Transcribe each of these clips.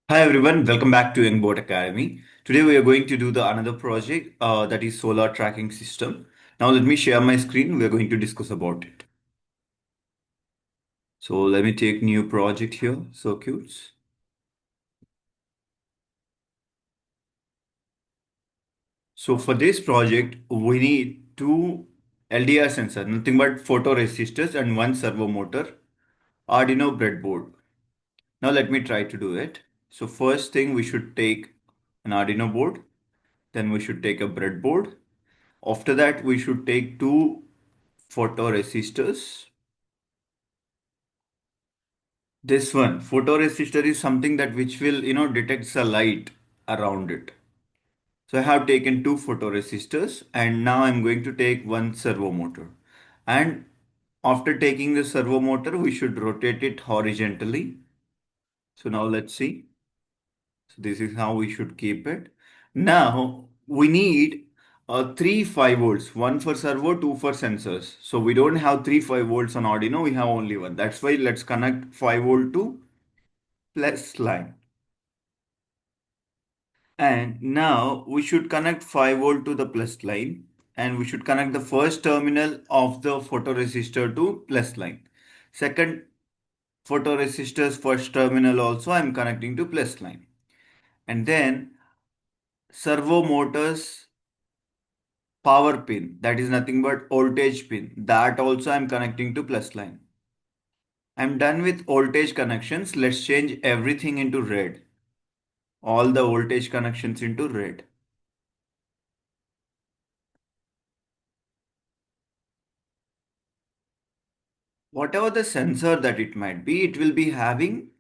Hi everyone, welcome back to Youngboat Academy. Today we are going to do the another project that is solar tracking system. Now let me share my screen. We are going to discuss about it. So let me take new project here, circuits. So for this project, we need two LDR sensors, nothing but photoresistors and one servo motor, Arduino breadboard. Now let me try to do it. So first thing we should take an Arduino board, then we should take a breadboard. After that, we should take two photoresistors. This one, photoresistor is something that which will, detects the light around it. So I have taken two photoresistors and now I'm going to take one servo motor. And after taking the servo motor, we should rotate it horizontally. So now let's see. So this is how we should keep it. Now we need three 5 volts, one for servo, two for sensors. So we don't have three 5 volts on Arduino, we have only one. That's why let's connect 5 volt to plus line. And now we should connect 5 volt to the plus line and we should connect the first terminal of the photoresistor to plus line. Second photoresistor's first terminal also I'm connecting to plus line. And then servo motors power pin, that is nothing but voltage pin, that also I'm connecting to plus line. I'm done with voltage connections. Let's change everything into red. All the voltage connections into red. Whatever the sensor that it might be, it will be having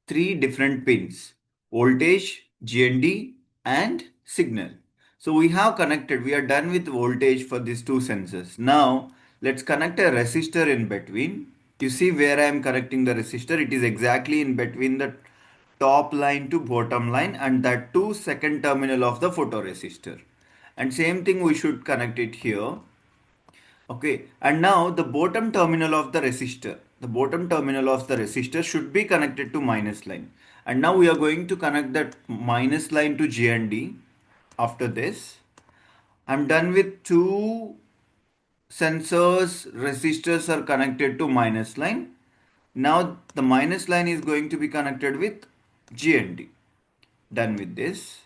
three different pins: voltage, GND, and signal. So we have connected, we are done with voltage for these two sensors. Now let's connect a resistor in between. You see where I am connecting the resistor? It is exactly in between the top line to bottom line and that to second terminal of the photoresistor. And same thing we should connect it here. Okay, and now the bottom terminal of the resistor should be connected to minus line. And now we are going to connect that minus line to GND. After this, I'm done with two sensors, resistors are connected to minus line. Now the minus line is going to be connected with GND. Done with this.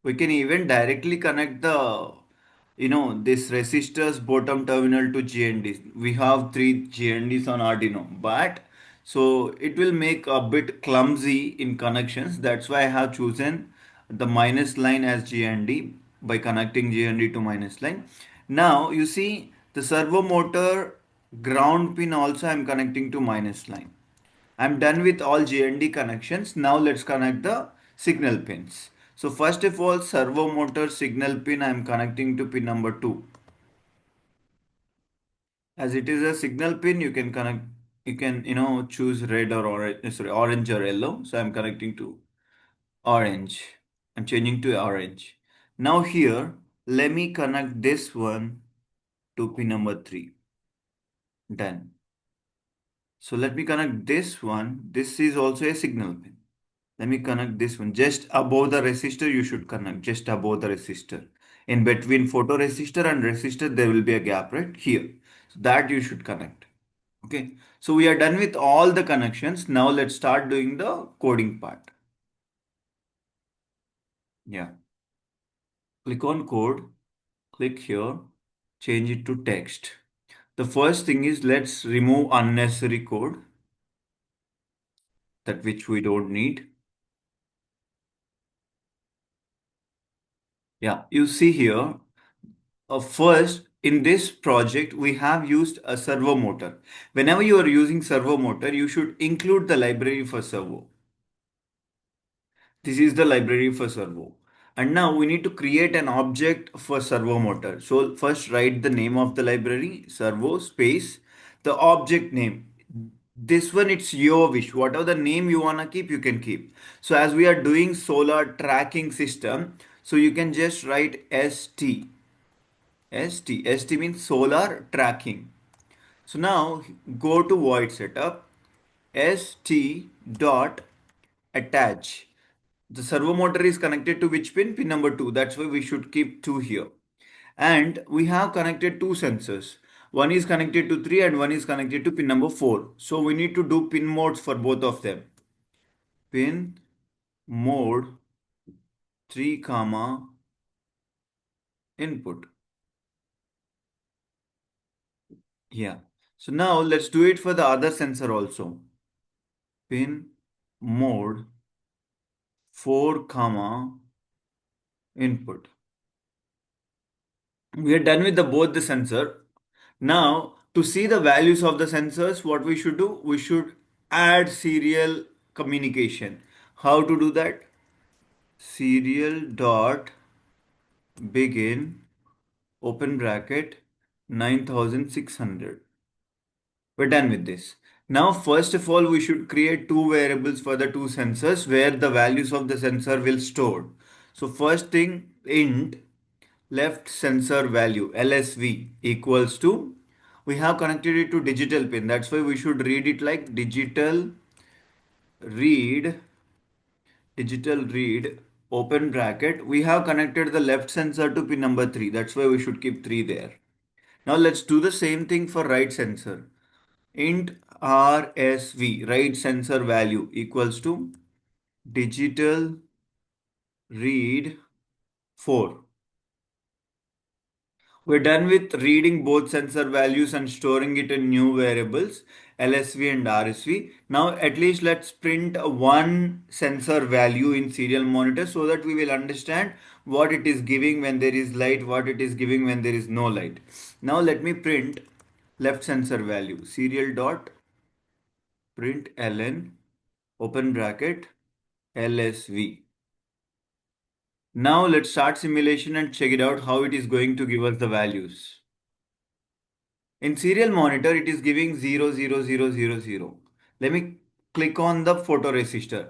We can even directly connect this resistors bottom terminal to GNDs. We have three GNDs on Arduino, but so it will make a bit clumsy in connections. That's why I have chosen the minus line as GND by connecting GND to minus line. Now you see the servo motor ground pin also I'm connecting to minus line. I'm done with all GND connections. Now let's connect the signal pins. So first of all, servo motor signal pin I'm connecting to pin number 2. As it is a signal pin, you can connect, you can, choose red or orange, sorry, orange or yellow. So I'm connecting to orange. I'm changing to orange. Now here, let me connect this one to pin number 3. Done. So let me connect this one. This is also a signal pin. Let me connect this one. Just above the resistor, you should connect. Just above the resistor. In between photoresistor and resistor, there will be a gap right here. So that you should connect. Okay. So we are done with all the connections. Now let's start doing the coding part. Yeah. Click on code. Click here. Change it to text. The first thing is let's remove unnecessary code that which we don't need. Yeah. You see here. First, in this project, we have used a servo motor. Whenever you are using servo motor, you should include the library for servo. This is the library for servo. And now we need to create an object for servo motor. So first write the name of the library, servo space, the object name. This one, it's your wish. Whatever the name you want to keep, you can keep. So as we are doing solar tracking system, so you can just write ST. ST means solar tracking. So now go to void setup st dot attach. The servo motor is connected to which pin? Pin number 2. That's why we should keep 2 here. And we have connected two sensors. One is connected to 3 and one is connected to pin number 4. So we need to do pin modes for both of them. Pin mode 3 comma input. Yeah. So now let's do it for the other sensor also. Pin mode 4 comma input. We are done with the both the sensor. Now to see the values of the sensors, what we should do? We should add serial communication. How to do that? Serial dot begin open bracket 9600. We're done with this. Now, first of all, we should create two variables for the two sensors where the values of the sensor will store. So first thing, int left sensor value LSV equals to, we have connected it to digital pin. That's why we should read it like read, digital read open bracket. We have connected the left sensor to pin number 3. That's why we should keep 3 there. Now let's do the same thing for right sensor. Int RSV, right sensor value equals to digital read 4. We're done with reading both sensor values and storing it in new variables LSV and RSV. Now at least let's print one sensor value in serial monitor so that we will understand what it is giving when there is light, what it is giving when there is no light. Now let me print left sensor value serial dot print ln open bracket LSV. Now let's start simulation and check it out how it is going to give us the values. In serial monitor, it is giving 0, 0, 0, 0, 0. Let me click on the photoresistor.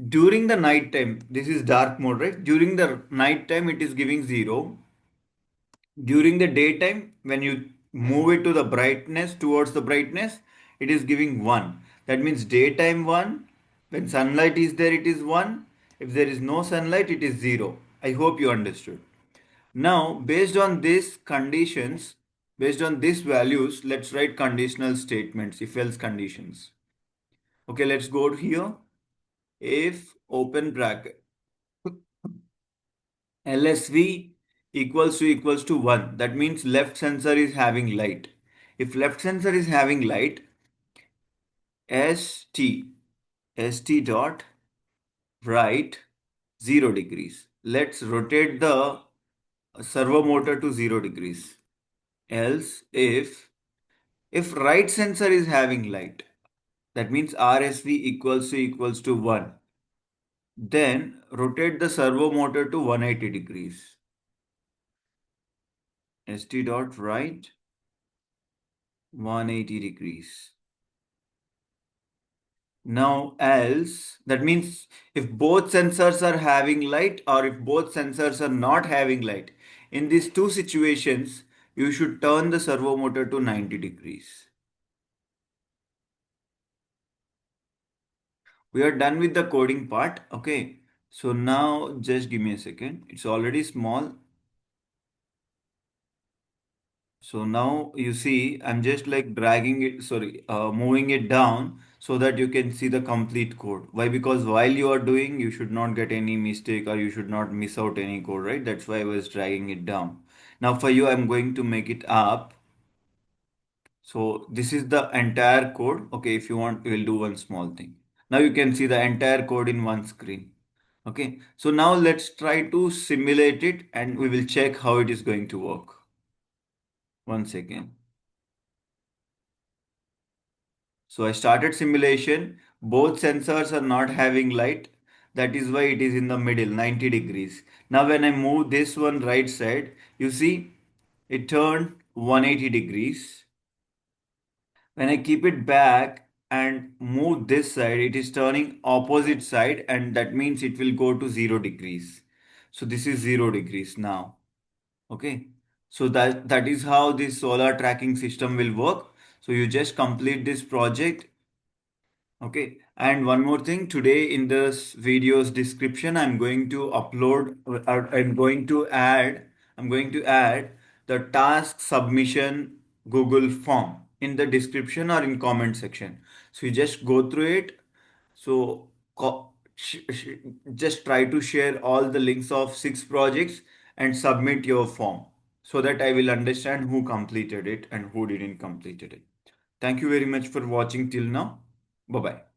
During the night time, this is dark mode, right? During the night time, it is giving 0. During the daytime, when you move it to the brightness, towards the brightness, it is giving 1. That means daytime 1. When sunlight is there, it is 1. If there is no sunlight, it is 0. I hope you understood. Now, based on these conditions, based on these values, let's write conditional statements, if else conditions. Okay, let's go to here. If open bracket LSV equals to 1, that means left sensor is having light. If left sensor is having light, st dot right 0 degrees. Let's rotate the servo motor to 0 degrees. Else if right sensor is having light, that means RSV equals to 1. Then rotate the servo motor to 180 degrees. St dot right 180 degrees. Now else, that means if both sensors are having light or if both sensors are not having light, in these two situations, you should turn the servo motor to 90 degrees. We are done with the coding part. Okay. So now just give me a second. It's already small. So now you see, I'm just like dragging it, sorry, moving it down so that you can see the complete code. Why? Because while you are doing, you should not get any mistake or you should not miss out any code, right? That's why I was dragging it down. Now for you, I'm going to make it up. So this is the entire code. Okay, if you want, we'll do one small thing. Now you can see the entire code in one screen. Okay, so now let's try to simulate it and we will check how it is going to work. One second. So I started simulation. Both sensors are not having light. That is why it is in the middle, 90 degrees. Now when I move this one right side, you see it turned 180 degrees. When I keep it back and move this side, it is turning opposite side and that means it will go to 0 degrees. So this is 0 degrees now. Okay. So that is how this solar tracking system will work. So you just complete this project. Okay, and one more thing, today in this video's description, I'm going to add the task submission Google form in the description or in comment section. So you just go through it. So just try to share all the links of 6 projects and submit your form so that I will understand who completed it and who didn't complete it. Thank you very much for watching till now. Bye bye.